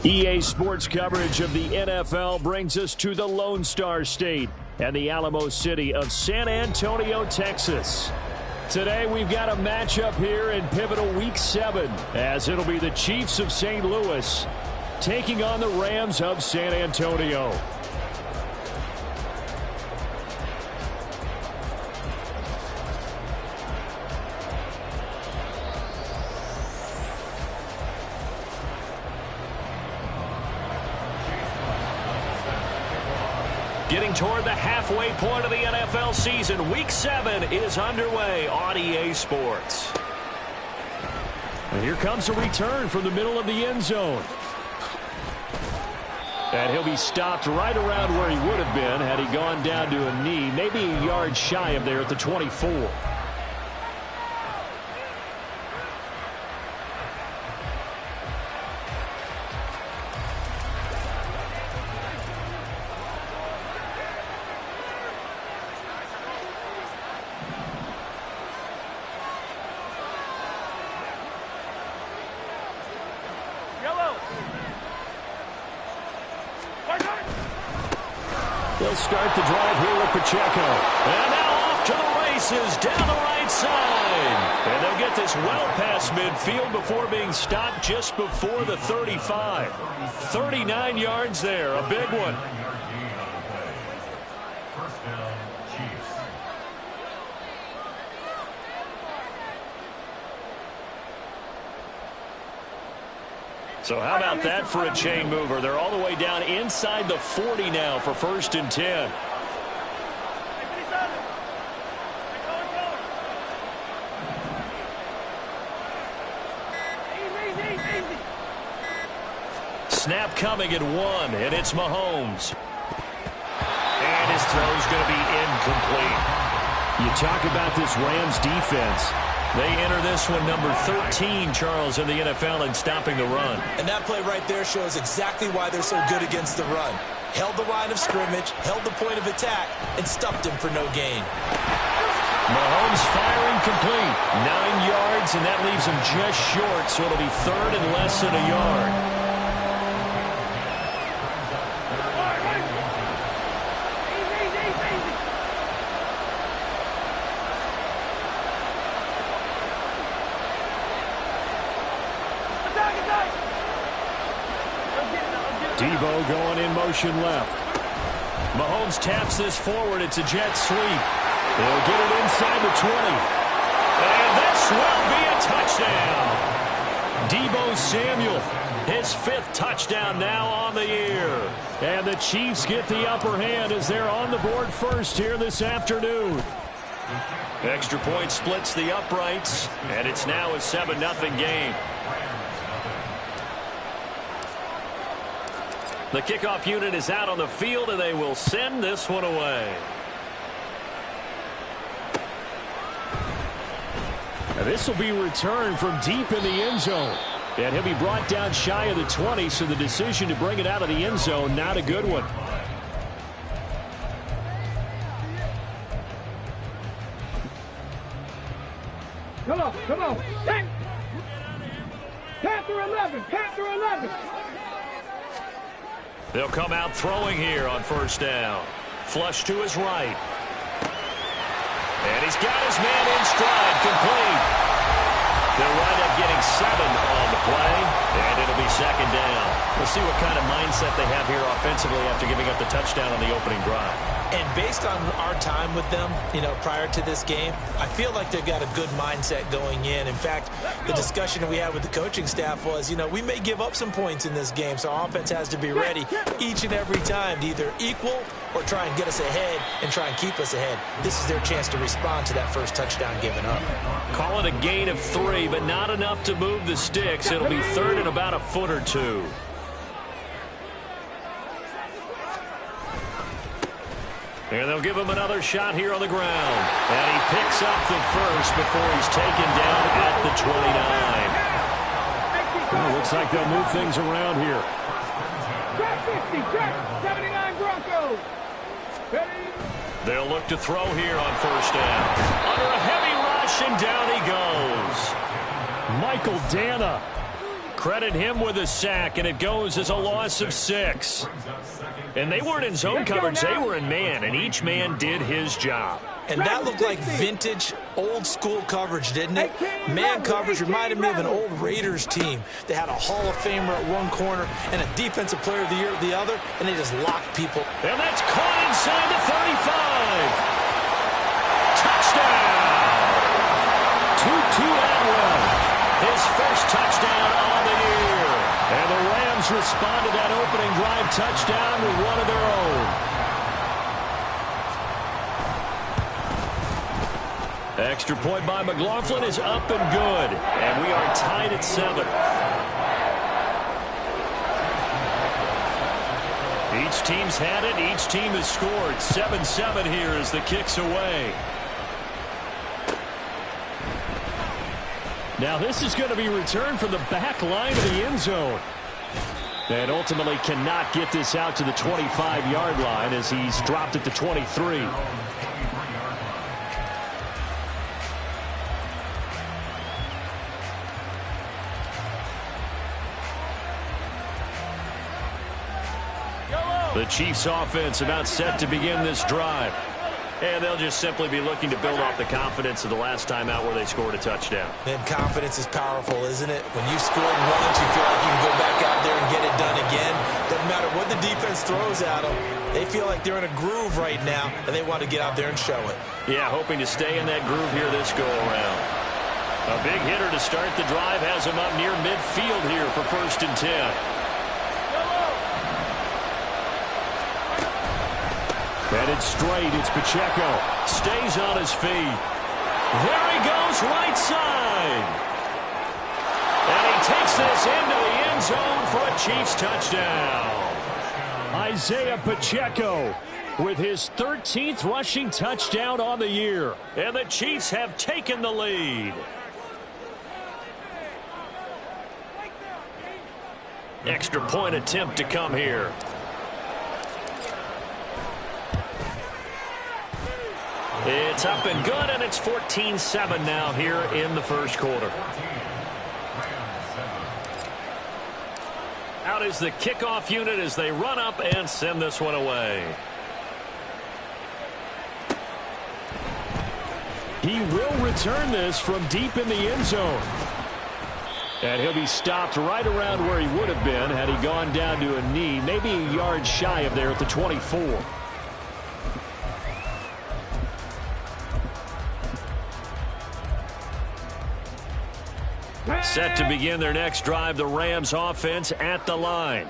EA Sports coverage of the NFL brings us to the Lone Star State and the Alamo City of San Antonio, Texas. Today we've got a matchup here in pivotal Week 7, as it'll be the Chiefs of St. Louis taking on the Rams of San Antonio. Getting toward the halfway point of the NFL season, Week 7 is underway on EA Sports. And here comes a return from the middle of the end zone. And he'll be stopped right around where he would have been had he gone down to a knee, maybe a yard shy of there at the 24. They'll start the drive here with Pacheco. And now off to the races down the right side. And they'll get this well past midfield before being stopped just before the 35. 39 yards there, a big one. So how about that for a chain mover? They're all the way down inside the 40 now for 1st and 10. Snap coming at 1, and it's Mahomes. And his throw's going to be incomplete. You talk about this Rams defense. They enter this one number 13, Charles, in the NFL in stopping the run. And that play right there shows exactly why they're so good against the run. Held the line of scrimmage, held the point of attack, and stuffed him for no gain. Mahomes firing complete. 9 yards, and that leaves him just short, so it'll be 3rd and less than a yard. Debo going in motion left. Mahomes taps this forward. It's a jet sweep. They'll get it inside the 20. And this will be a touchdown. Debo Samuel, his 5th touchdown now on the year. And the Chiefs get the upper hand as they're on the board first here this afternoon. Extra point splits the uprights, and it's now a 7-0 game. The kickoff unit is out on the field, and they will send this one away. Now this will be returned from deep in the end zone. And he'll be brought down shy of the 20, so the decision to bring it out of the end zone, not a good one. Come on, come on. Panther 11, Panther 11. They'll come out throwing here on 1st down. Flush to his right. And he's got his man in stride, complete. They'll wind up getting 7 on the play, and it'll be 2nd down. We'll see what kind of mindset they have here offensively after giving up the touchdown on the opening drive. And based on our time with them, prior to this game, I feel like they've got a good mindset going in. In fact, the discussion we had with the coaching staff was, we may give up some points in this game, so our offense has to be ready each and every time to either equal or try and get us ahead and try and keep us ahead. This is their chance to respond to that first touchdown given up. Call it a gain of 3, but not enough to move the sticks. It'll be 3rd and about a foot or 2. And they'll give him another shot here on the ground. And he picks up the first before he's taken down at the 29. Well, looks like they'll move things around here. Track 50, track 79 Broncos. They'll look to throw here on 1st down. Under a heavy rush, and down he goes. Michael Dana Credit him with a sack, and it goes as a loss of 6. And they weren't in zone coverage. They were in man, and each man did his job. And that looked like vintage, old-school coverage, didn't it? Man coverage reminded me of an old Raiders team. They had a Hall of Famer at one corner and a Defensive Player of the Year at the other, and they just locked people. And that's caught inside the 35. Touchdown! Tutu Atwell, his first touchdown on the year. And the Rams respond to that opening drive touchdown with one of their own. Extra point by McLaughlin is up and good. And we are tied at 7. Each team's had it. Each team has scored. 7-7 here as the kick's away. Now this is going to be returned from the back line of the end zone. And ultimately cannot get this out to the 25-yard line as he's dropped at the 23. The Chiefs offense about set to begin this drive. And they'll just simply be looking to build off the confidence of the last time out where they scored a touchdown. And confidence is powerful, isn't it? When you scored once, you feel like you can go back out there and get it done again. Doesn't matter what the defense throws at them. They feel like they're in a groove right now, and they want to get out there and show it. Yeah, hoping to stay in that groove here this go-around. A big hitter to start the drive has him up near midfield here for 1st and 10. Headed straight, it's Pacheco. Stays on his feet. There he goes, right side. And he takes this into the end zone for a Chiefs touchdown. Isaiah Pacheco with his 13th rushing touchdown on the year. And the Chiefs have taken the lead. Extra point attempt to come here. It's up and good, and it's 14-7 now here in the first quarter. Out is the kickoff unit as they run up and send this one away. He will return this from deep in the end zone. And he'll be stopped right around where he would have been had he gone down to a knee, maybe a yard shy of there at the 24. Set to begin their next drive, the Rams offense at the line.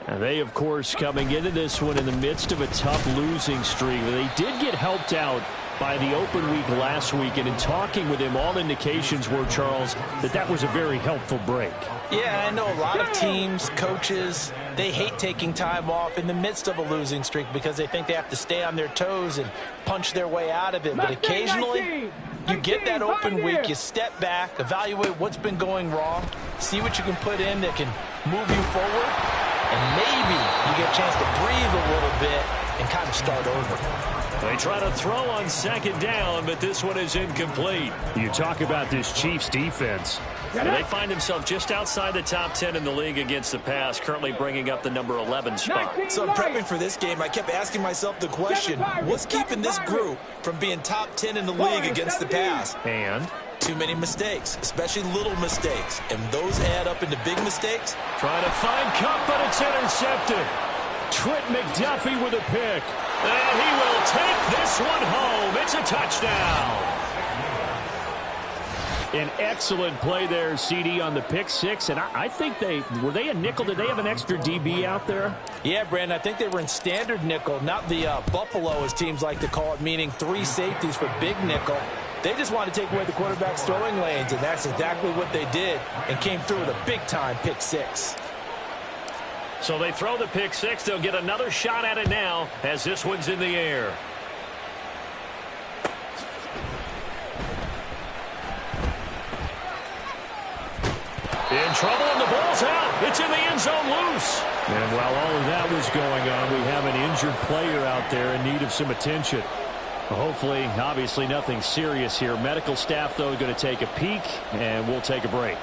And they, of course, coming into this one in the midst of a tough losing streak. They did get helped out by the open week last week, and in talking with him, all indications were, Charles, that was a very helpful break. Yeah, I know a lot of teams, coaches, they hate taking time off in the midst of a losing streak because they think they have to stay on their toes and punch their way out of it. But occasionally, you get that open week, you step back, evaluate what's been going wrong, see what you can put in that can move you forward, and maybe you get a chance to breathe a little bit and kind of start over. They try to throw on 2nd down, but this one is incomplete. You talk about this Chiefs defense. And they find themselves just outside the top 10 in the league against the pass, currently bringing up the number 11 spot. So I'm prepping for this game. I kept asking myself the question, what's keeping this group from being top 10 in the league against the pass? And too many mistakes, especially little mistakes. And those add up into big mistakes. Trying to find Cup, but it's intercepted. Trent McDuffie with a pick. And he will take this one home. It's a touchdown. An excellent play there, CD, on the pick six. And I think were they a nickel? Did they have an extra DB out there? Yeah, Brandon, I think they were in standard nickel, not the Buffalo, as teams like to call it, meaning 3 safeties for big nickel. They just wanted to take away the quarterback's throwing lanes, and that's exactly what they did and came through with a big-time pick six. So they throw the pick six. They'll get another shot at it now as this one's in the air. In trouble, and the ball's out. It's in the end zone loose. And while all of that was going on, we have an injured player out there in need of some attention. Hopefully, obviously, nothing serious here. Medical staff, though, going to take a peek, and we'll take a break.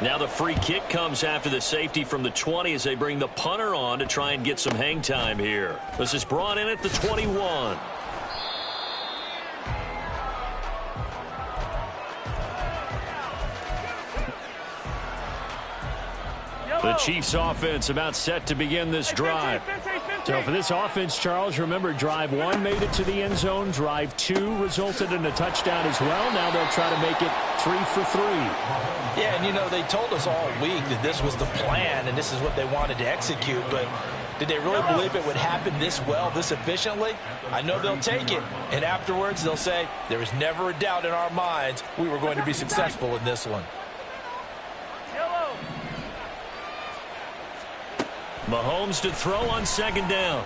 Now the free kick comes after the safety from the 20 as they bring the punter on to try and get some hang time here. This is brought in at the 21. The Chiefs offense about set to begin this drive. So for this offense, Charles, remember drive 1 made it to the end zone. Drive 2 resulted in a touchdown as well. Now they'll try to make it 3 for 3. Yeah, and you know, they told us all week that this was the plan and this is what they wanted to execute, but did they really believe it would happen this well, this efficiently? I know they'll take it, and afterwards they'll say, there was never a doubt in our minds we were going to be successful in this one. Mahomes to throw on second down.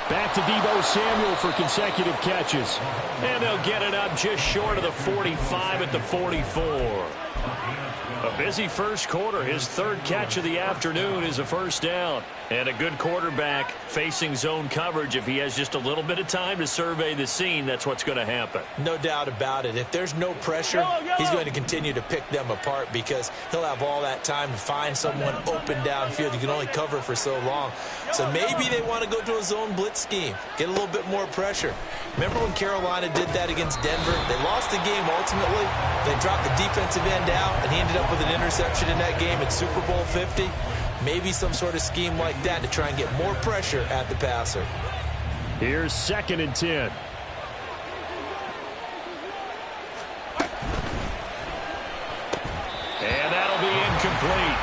Back to Deebo Samuel for consecutive catches. And they'll get it up just short of the 45 at the 44. A busy first quarter. His third catch of the afternoon is a first down. And a good quarterback facing zone coverage. If he has just a little bit of time to survey the scene, that's what's going to happen. No doubt about it. If there's no pressure, he's going to continue to pick them apart because he'll have all that time to find someone open downfield. You can only cover for so long. So maybe they want to go to a zone blitz scheme, get a little bit more pressure. Remember when Carolina did that against Denver? They lost the game ultimately. They dropped the defensive end out, and he ended up with an interception in that game at Super Bowl 50. Maybe some sort of scheme like that to try and get more pressure at the passer. Here's 2nd and 10. And that'll be incomplete.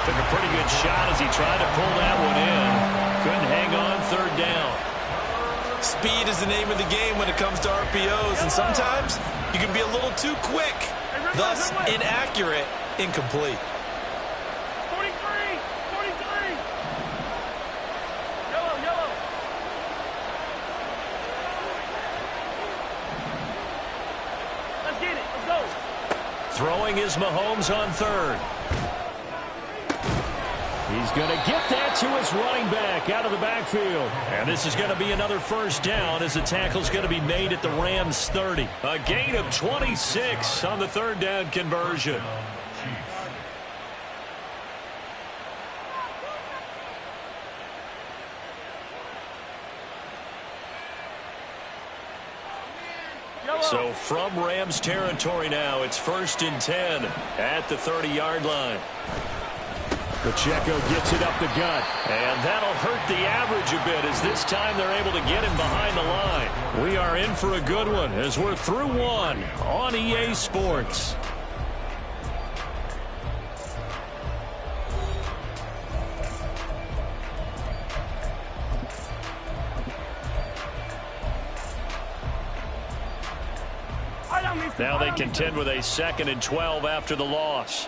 Took a pretty good shot as he tried to pull that one in. Couldn't hang on third down. Speed is the name of the game when it comes to RPOs, and sometimes you can be a little too quick, thus inaccurate, incomplete. 43. Yellow. Let's get it. Let's go. Throwing is Mahomes on third. He's going to get that to his running back out of the backfield. And this is going to be another first down as the tackle's going to be made at the Rams 30. A gain of 26 on the third down conversion. So from Rams territory now, it's 1st and 10 at the 30-yard line. Pacheco gets it up the gut. And that'll hurt the average a bit as this time they're able to get him behind the line. We are in for a good one as we're through one on EA Sports. Now they contend with a 2nd and 12 after the loss.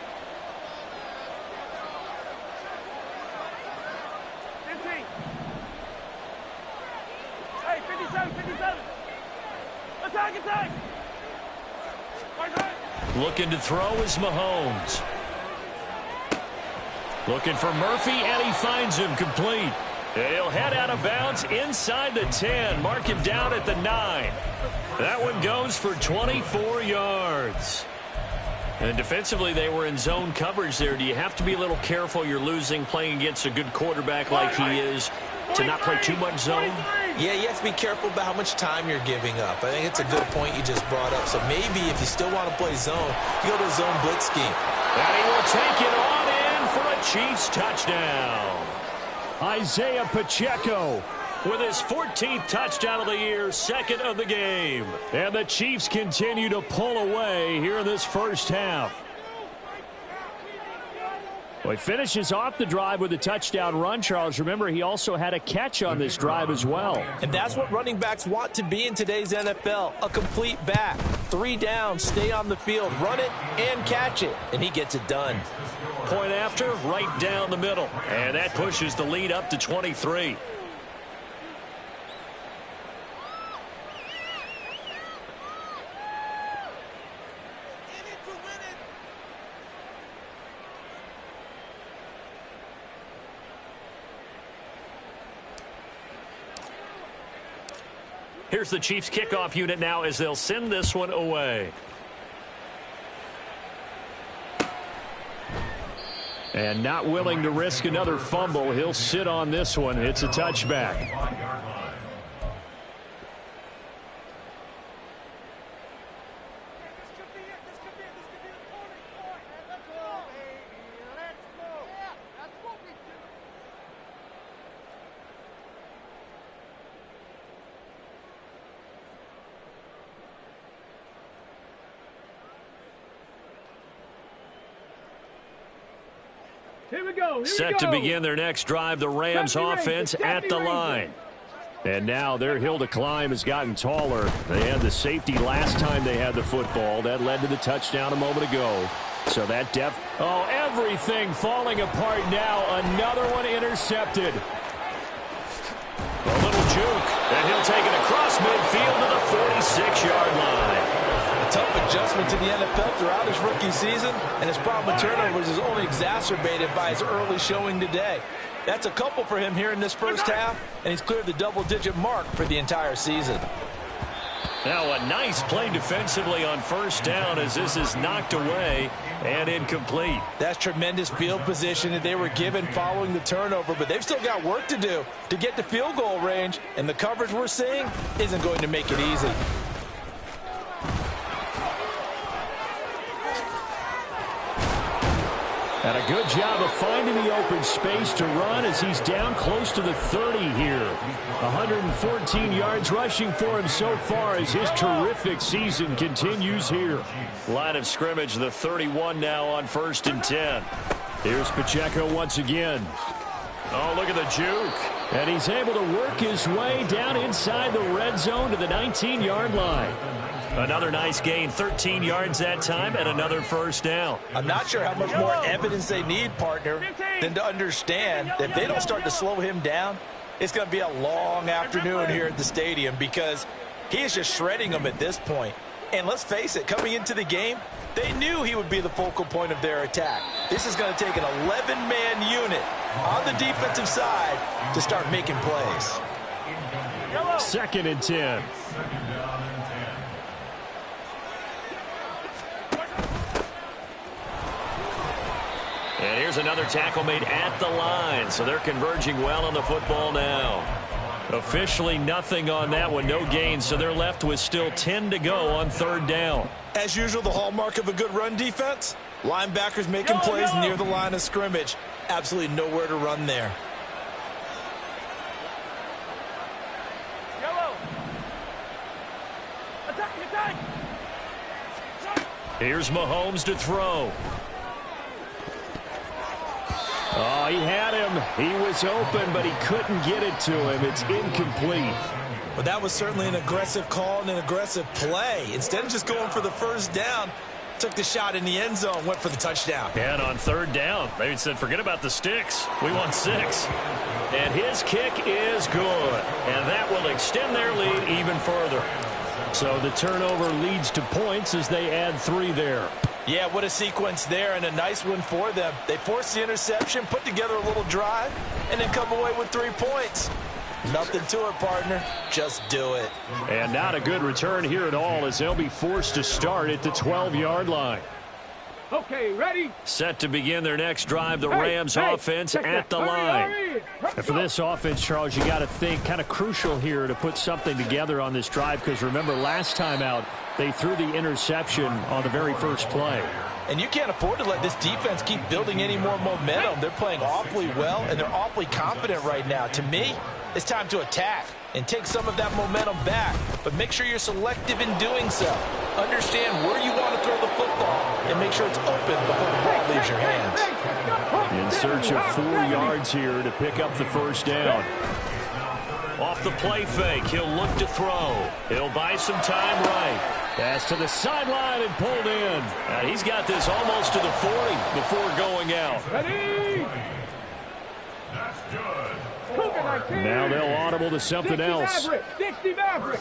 15. Hey, 57. Attack. Looking to throw is Mahomes. Looking for Murphy, and he finds him complete. He'll head out of bounds inside the 10. Mark him down at the 9. That one goes for 24 yards. And defensively, they were in zone coverage there. Do you have to be a little careful you're losing playing against a good quarterback like he is to not play too much zone? Yeah, you have to be careful about how much time you're giving up. I think it's a good point you just brought up. So maybe if you still want to play zone, you go to a zone blitz scheme. And he will take it on in for a Chiefs touchdown. Isaiah Pacheco with his 14th touchdown of the year, 2nd of the game. And the Chiefs continue to pull away here in this first half. Well, he finishes off the drive with a touchdown run, Charles. Remember, he also had a catch on this drive as well. And that's what running backs want to be in today's NFL, a complete back. 3 downs, stay on the field, run it, and catch it. And he gets it done. Point after, right down the middle. And that pushes the lead up to 23. Here's the Chiefs kickoff unit now as they'll send this one away. And not willing to risk another fumble. He'll sit on this one. It's a touchback. Set to begin their next drive, the Rams offense at the line. And now their hill to climb has gotten taller. They had the safety last time they had the football. That led to the touchdown a moment ago. So that depth. Oh, everything falling apart now. Another one intercepted. A little juke. And he'll take it across midfield to the 46-yard line. A tough adjustment to the NFL throughout his rookie season, and his problem with turnovers is only exacerbated by his early showing today. That's a couple for him here in this first half, and he's cleared the double-digit mark for the entire season. Now a nice play defensively on first down as this is knocked away and incomplete. That's tremendous field position that they were given following the turnover, but they've still got work to do to get to field goal range, and the coverage we're seeing isn't going to make it easy. And a good job of finding the open space to run as he's down close to the 30 here. 114 yards rushing for him so far as his terrific season continues here. Line of scrimmage, the 31 now on 1st and 10. Here's Pacheco once again. Oh, look at the juke. And he's able to work his way down inside the red zone to the 19-yard line. Another nice gain, 13 yards that time, and another first down. I'm not sure how much more evidence they need, partner, than to understand that if they don't start to slow him down, it's going to be a long afternoon here at the stadium because he is just shredding them at this point. And let's face it, coming into the game, they knew he would be the focal point of their attack. This is going to take an 11-man unit on the defensive side to start making plays. 2nd and 10. And here's another tackle made at the line, so they're converging well on the football now. Officially nothing on that one, no gain, so they're left with still 10 to go on 3rd down. As usual, the hallmark of a good run defense, linebackers making plays near the line of scrimmage. Absolutely nowhere to run there. Here's Mahomes to throw. Oh, he had him. He was open, but he couldn't get it to him. It's incomplete. Well, that was certainly an aggressive call and an aggressive play. Instead of just going for the first down, took the shot in the end zone, went for the touchdown. And on 3rd down, they said, forget about the sticks. We want 6. And his kick is good. And that will extend their lead even further. So the turnover leads to points as they add 3 there. Yeah, what a sequence there, and a nice one for them. They forced the interception, put together a little drive, and then come away with 3 points. Nothing to it, partner. Just do it. And not a good return here at all as they'll be forced to start at the 12-yard line. Okay, ready? Set to begin their next drive, the Rams offense at the line. And for this offense, Charles, you got to think kind of crucial here to put something together on this drive because remember last time out, they threw the interception on the very first play. And you can't afford to let this defense keep building any more momentum. They're playing awfully well, and they're awfully confident right now. To me, it's time to attack and take some of that momentum back. But make sure you're selective in doing so. Understand where you want to throw the football and make sure it's open before the ball leaves your hands. In search of 4 yards here to pick up the first down. Off the play fake, he'll look to throw. He'll buy some time right. Pass to the sideline and pulled in. And he's got this almost to the 40 before going out. Ready? Now they'll audible to something else. 60 Maverick.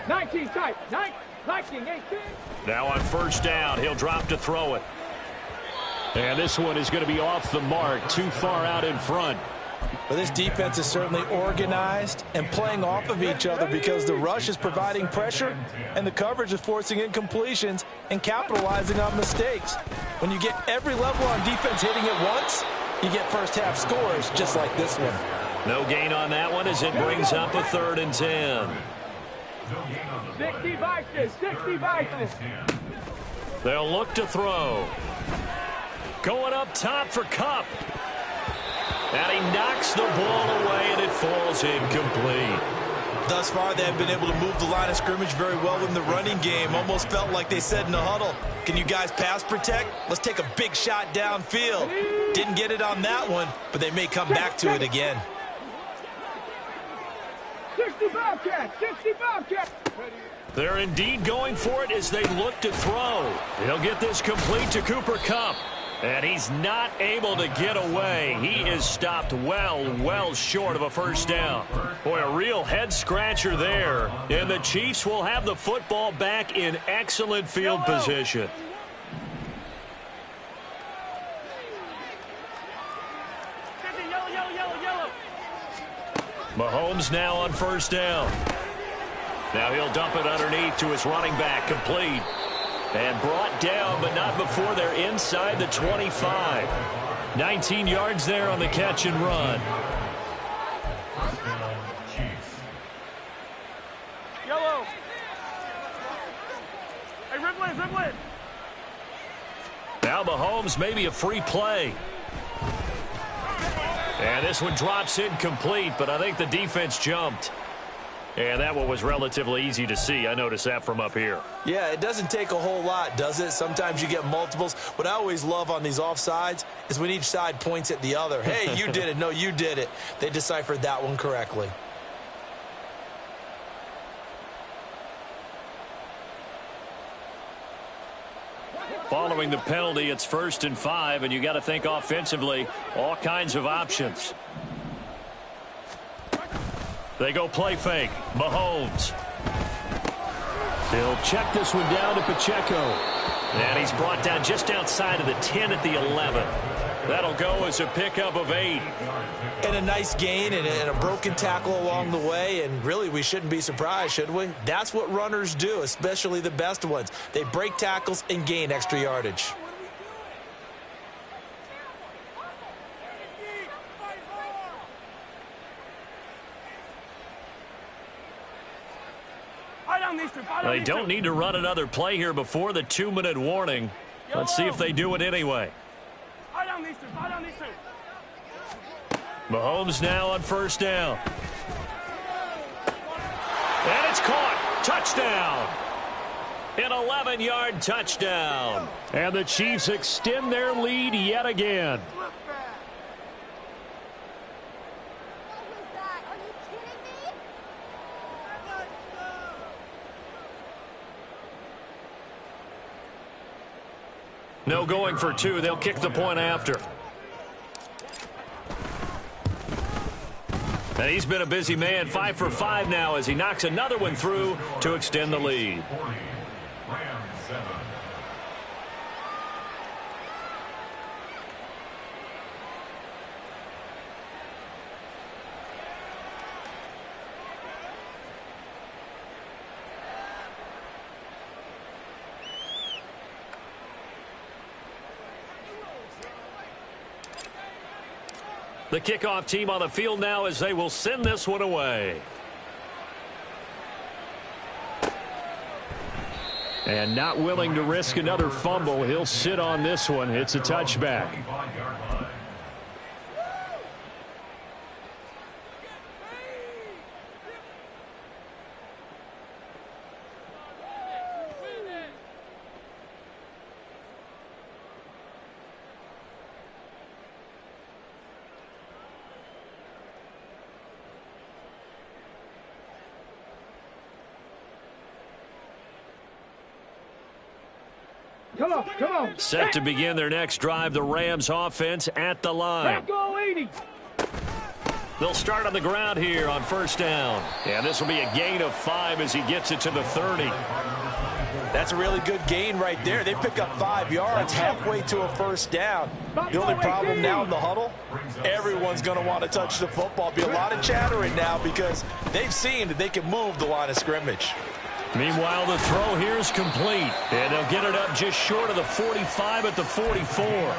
19 tight. 19, 18. Now on first down, he'll drop to throw it. And this one is going to be off the mark, too far out in front. Well, this defense is certainly organized and playing off of each other because the rush is providing pressure and the coverage is forcing incompletions and capitalizing on mistakes. When you get every level on defense hitting it once, you get first-half scores just like this one. No gain on that one as it brings up a 3rd and 10. 60 Vikings, 60 Vikings. They'll look to throw. Going up top for Kupp. And he knocks the ball away, and it falls incomplete. Thus far, they have been able to move the line of scrimmage very well in the running game. Almost felt like they said in the huddle, can you guys pass protect? Let's take a big shot downfield. Didn't get it on that one, but they may come back to it again. 60 Bobcats, 60 Bobcats. They're indeed going for it as they look to throw. He'll get this complete to Cooper Kupp. And he's not able to get away. He is stopped well short of a first down. Boy, a real head-scratcher there. And the Chiefs will have the football back in excellent field position. Mahomes now on first down. Now he'll dump it underneath to his running back, complete. And brought down, but not before they're inside the 25. 19 yards there on the catch and run. Yellow. Hey, Riblin. Now Mahomes maybe a free play. And this one drops incomplete, but I think the defense jumped. And that one was relatively easy to see. I noticed that from up here. Yeah, it doesn't take a whole lot, does it? Sometimes you get multiples. What I always love on these offsides is when each side points at the other. Hey, you did it. No, you did it. They deciphered that one correctly. Following the penalty, it's 1st and 5, and you got to think offensively, all kinds of options. They go play fake. Mahomes. They'll check this one down to Pacheco. And he's brought down just outside of the 10 at the 11. That'll go as a pickup of 8. And a nice gain and a broken tackle along the way. And really, we shouldn't be surprised, should we? That's what runners do, especially the best ones. They break tackles and gain extra yardage. They don't need to run another play here before the 2-minute warning. Let's see if they do it anyway. Mahomes now on first down. And it's caught. Touchdown. An 11-yard touchdown. And the Chiefs extend their lead yet again. No going for 2. They'll kick the point after. And he's been a busy man, 5 for 5 now as he knocks another one through to extend the lead. The kickoff team on the field now as they will send this one away. And not willing to risk another fumble, he'll sit on this one. It's a touchback. Come on. Set to begin their next drive, the Rams offense at the line. Go 80. They'll start on the ground here on first down. And this will be a gain of 5 as he gets it to the 30. That's a really good gain right there. They pick up 5 yards halfway to a first down. The only problem now in the huddle, everyone's going to want to touch the football. Be a lot of chattering now because they've seen that they can move the line of scrimmage. Meanwhile, the throw here is complete, and they'll get it up just short of the 45 at the 44.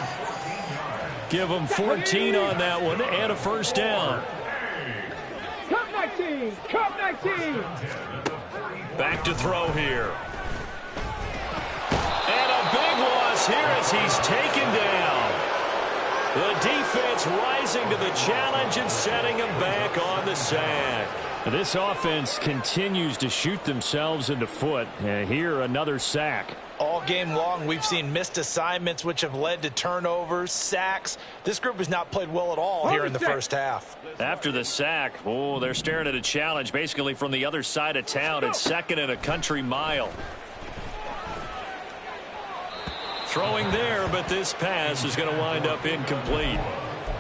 Give them 14 on that one and a first down. Cup 19! Cup 19! Back to throw here. And a big loss here as he's taken down. The defense rising to the challenge and setting him back on the sack. This offense continues to shoot themselves in the foot. And here, another sack. All game long, we've seen missed assignments, which have led to turnovers, sacks. This group has not played well at all here in the first half. After the sack, oh, they're staring at a challenge basically from the other side of town. It's second and a country mile. Throwing there, but this pass is going to wind up incomplete.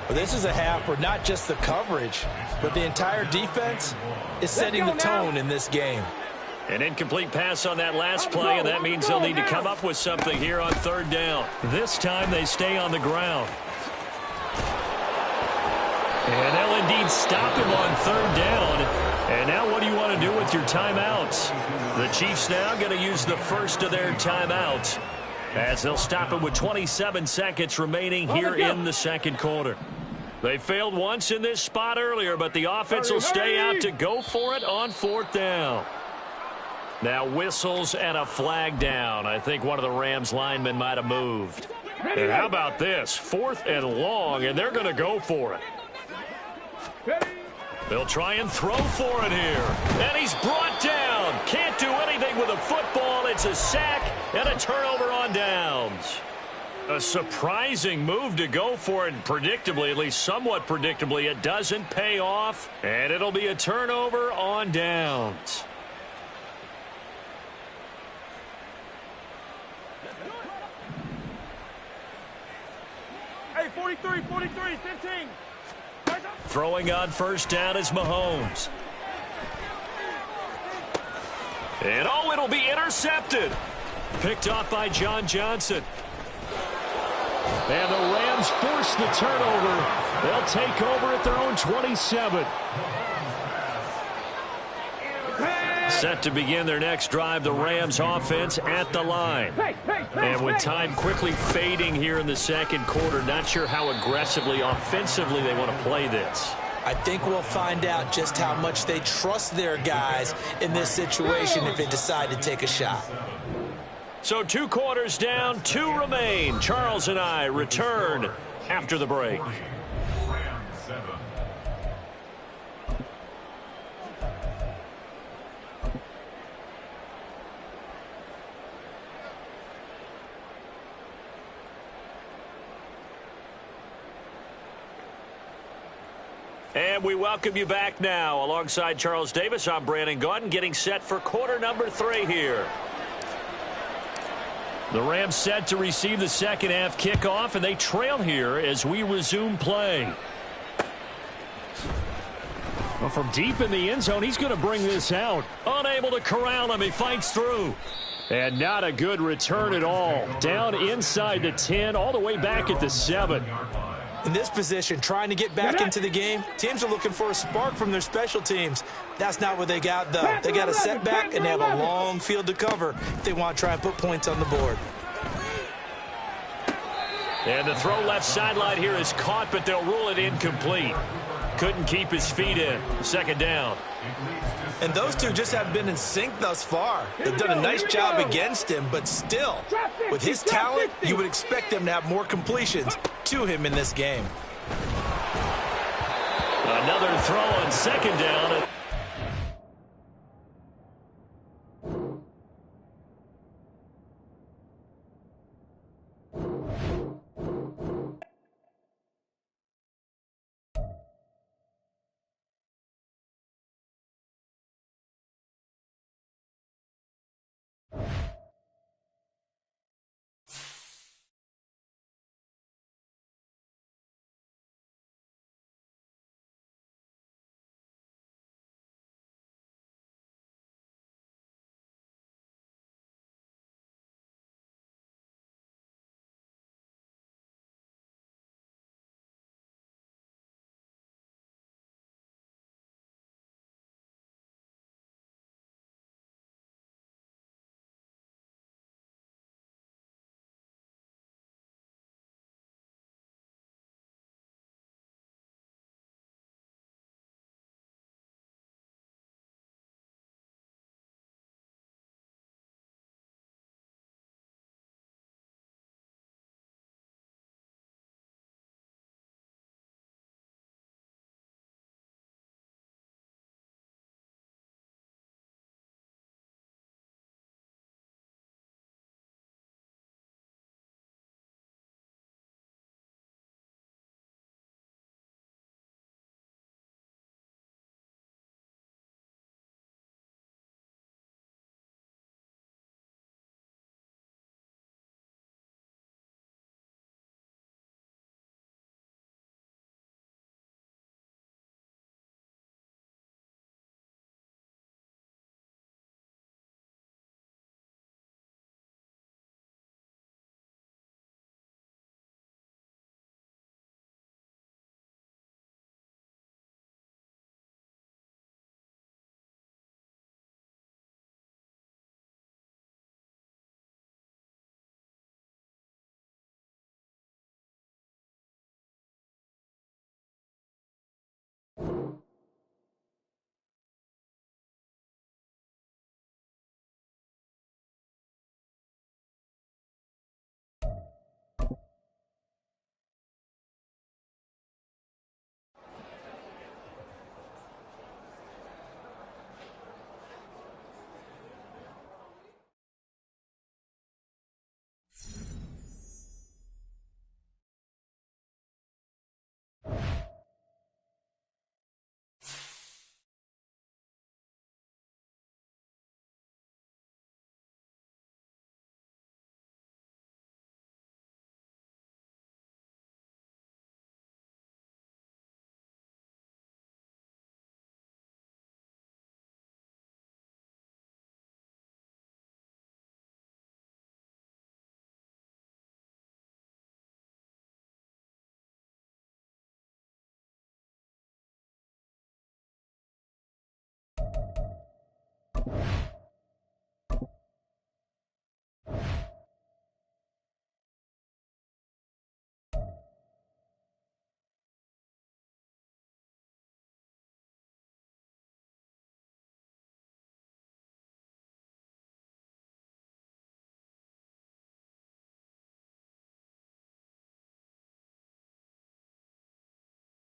Well, this is a half where not just the coverage, but the entire defense is setting the tone in this game. An incomplete pass on that last play, and that means they'll need to come up with something here on third down. This time they stay on the ground. And they'll indeed stop him on third down. And now what do you want to do with your timeouts? The Chiefs now going to use the first of their timeouts as they'll stop it with 27 seconds remaining here in the second quarter. They failed once in this spot earlier, but the offense will stay out to go for it on fourth down. Now whistles and a flag down. I think one of the Rams linemen might have moved. And how about this? 4th and long, and they're going to go for it. They'll try and throw for it here. And he's brought down. Can't do anything with a football. It's a sack and a turnover on downs. A surprising move to go for it, and predictably, at least somewhat predictably, it doesn't pay off, and it'll be a turnover on downs. Hey, 43, 15. Throwing on first down is Mahomes. And oh, it'll be intercepted. Picked off by John Johnson. And the Rams force the turnover. They'll take over at their own 27. Set to begin their next drive, the Rams offense at the line. And with time quickly fading here in the second quarter, not sure how aggressively, offensively they want to play this. I think we'll find out just how much they trust their guys in this situation if they decide to take a shot. So 2 quarters down, 2 remain. Charles and I return after the break. And we welcome you back now. Alongside Charles Davis, I'm Brandon Gaudin, getting set for quarter number 3 here. The Rams set to receive the second half kickoff, and they trail here as we resume play. Well, from deep in the end zone, he's going to bring this out. Unable to corral him, he fights through. And not a good return at all. Down inside the 10, all the way back at the 7. In this position, trying to get back into the game, teams are looking for a spark from their special teams. That's not what they got, though. They got a setback, and they have a long field to cover if they want to try and put points on the board. And the throw left sideline here is caught, but they'll rule it incomplete. Couldn't keep his feet in. Second down. And those two just haven't been in sync thus far. They've done a nice job against him, but still, with his talent, you would expect them to have more completions to him in this game. Another throw on second down.